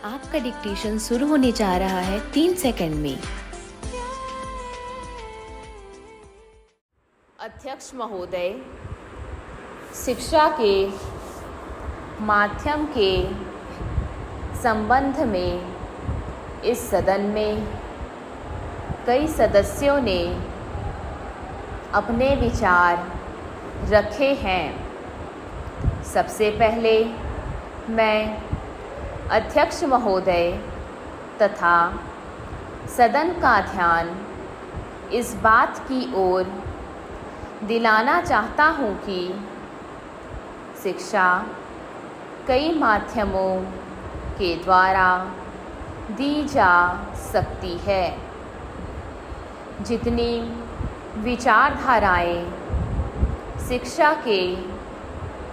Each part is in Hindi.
आपका डिक्टेशन शुरू होने जा रहा है 3 सेकंड में। अध्यक्ष महोदय, शिक्षा के माध्यम के संबंध में इस सदन में कई सदस्यों ने अपने विचार रखे हैं। सबसे पहले मैं अध्यक्ष महोदय तथा सदन का ध्यान इस बात की ओर दिलाना चाहता हूँ कि शिक्षा कई माध्यमों के द्वारा दी जा सकती है। जितनी विचारधाराएं शिक्षा के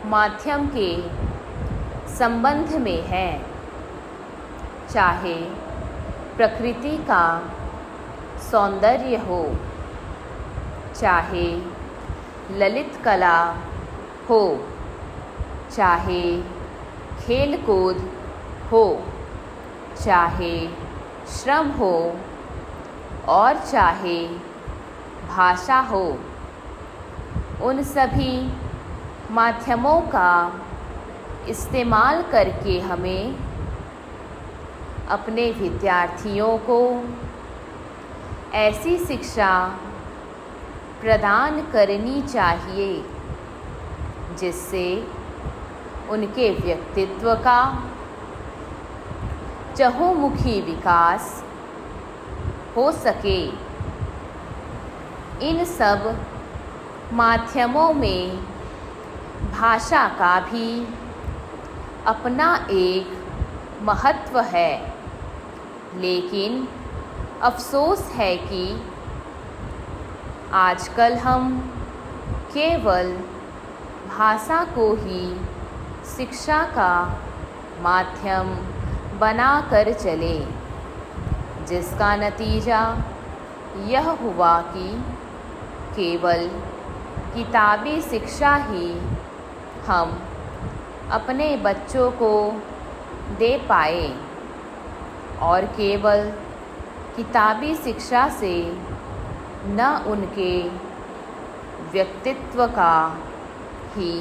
माध्यम के संबंध में हैं, चाहे प्रकृति का सौंदर्य हो, चाहे ललित कला हो, चाहे खेल कूद हो, चाहे श्रम हो और चाहे भाषा हो, उन सभी माध्यमों का इस्तेमाल करके हमें अपने विद्यार्थियों को ऐसी शिक्षा प्रदान करनी चाहिए जिससे उनके व्यक्तित्व का चहुमुखी विकास हो सके। इन सब माध्यमों में भाषा का भी अपना एक महत्व है, लेकिन अफसोस है कि आजकल हम केवल भाषा को ही शिक्षा का माध्यम बनाकर चले, जिसका नतीजा यह हुआ कि केवल किताबी शिक्षा ही हम अपने बच्चों को दे पाए और केवल किताबी शिक्षा से न उनके व्यक्तित्व का ही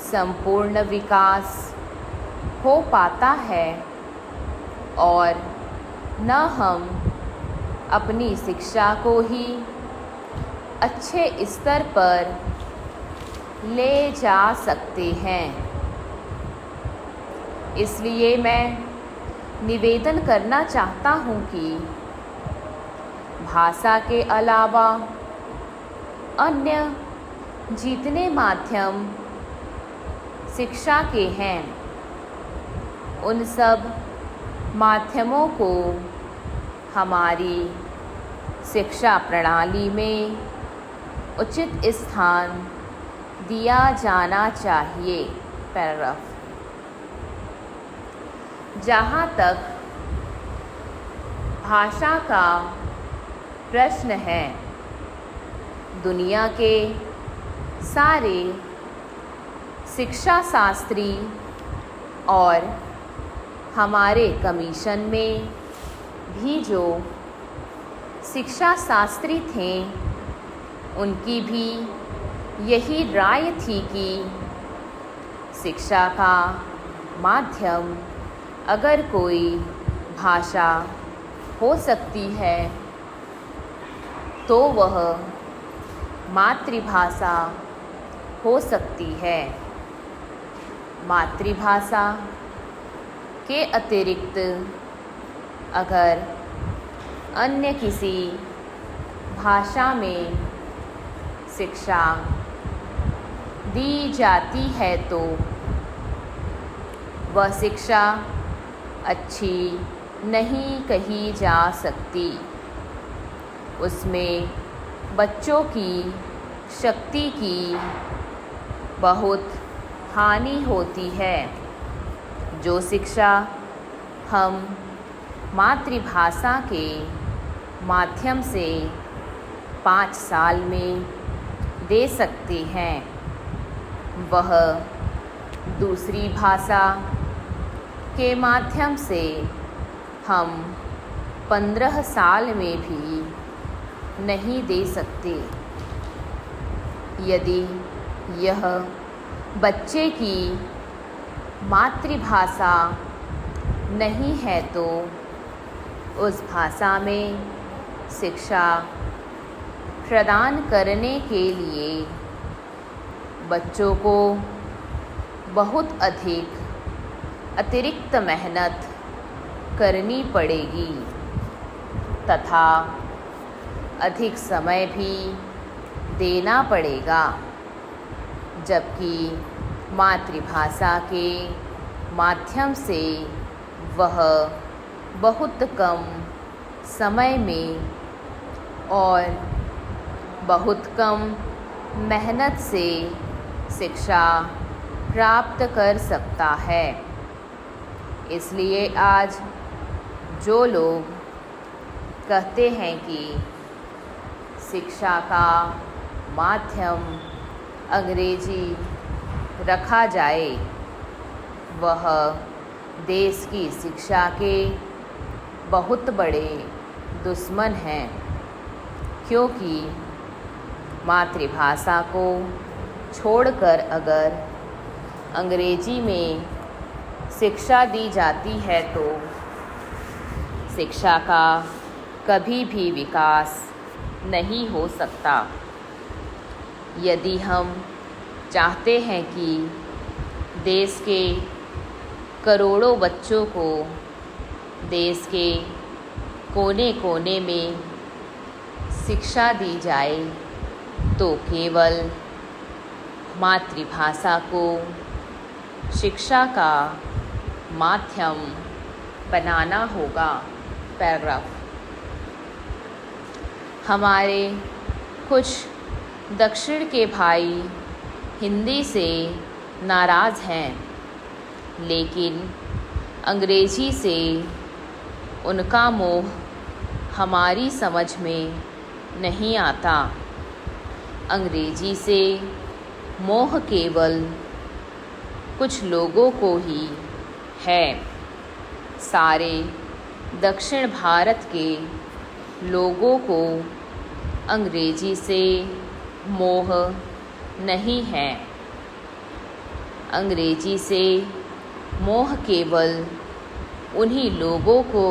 संपूर्ण विकास हो पाता है और न हम अपनी शिक्षा को ही अच्छे स्तर पर ले जा सकते हैं। इसलिए मैं निवेदन करना चाहता हूँ कि भाषा के अलावा अन्य जितने माध्यम शिक्षा के हैं, उन सब माध्यमों को हमारी शिक्षा प्रणाली में उचित स्थान दिया जाना चाहिए। पैराग्राफ। जहाँ तक भाषा का प्रश्न है, दुनिया के सारे शिक्षा शास्त्री और हमारे कमीशन में भी जो शिक्षा शास्त्री थे, उनकी भी यही राय थी कि शिक्षा का माध्यम अगर कोई भाषा हो सकती है तो वह मातृभाषा हो सकती है। मातृभाषा के अतिरिक्त अगर अन्य किसी भाषा में शिक्षा दी जाती है तो वह शिक्षा अच्छी नहीं कही जा सकती। उसमें बच्चों की शक्ति की बहुत हानि होती है। जो शिक्षा हम मातृभाषा के माध्यम से 5 साल में दे सकते हैं, वह दूसरी भाषा के माध्यम से हम 15 साल में भी नहीं दे सकते। यदि यह बच्चे की मातृभाषा नहीं है तो उस भाषा में शिक्षा प्रदान करने के लिए बच्चों को बहुत अधिक अतिरिक्त मेहनत करनी पड़ेगी तथा अधिक समय भी देना पड़ेगा, जबकि मातृभाषा के माध्यम से वह बहुत कम समय में और बहुत कम मेहनत से शिक्षा प्राप्त कर सकता है। इसलिए आज जो लोग कहते हैं कि शिक्षा का माध्यम अंग्रेजी रखा जाए, वह देश की शिक्षा के बहुत बड़े दुश्मन हैं, क्योंकि मातृभाषा को छोड़कर अगर अंग्रेजी में शिक्षा दी जाती है तो शिक्षा का कभी भी विकास नहीं हो सकता। यदि हम चाहते हैं कि देश के करोड़ों बच्चों को देश के कोने कोने में शिक्षा दी जाए तो केवल मातृभाषा को शिक्षा का माध्यम बनाना होगा। पैराग्राफ। हमारे कुछ दक्षिण के भाई हिंदी से नाराज़ हैं, लेकिन अंग्रेजी से उनका मोह हमारी समझ में नहीं आता। अंग्रेजी से मोह केवल कुछ लोगों को ही है। सारे दक्षिण भारत के लोगों को अंग्रेजी से मोह नहीं है। अंग्रेजी से मोह केवल उन्हीं लोगों को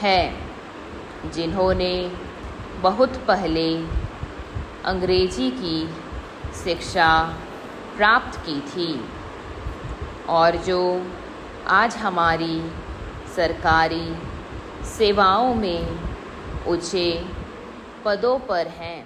है जिन्होंने बहुत पहले अंग्रेजी की शिक्षा प्राप्त की थी और जो आज हमारी सरकारी सेवाओं में ऊंचे पदों पर हैं।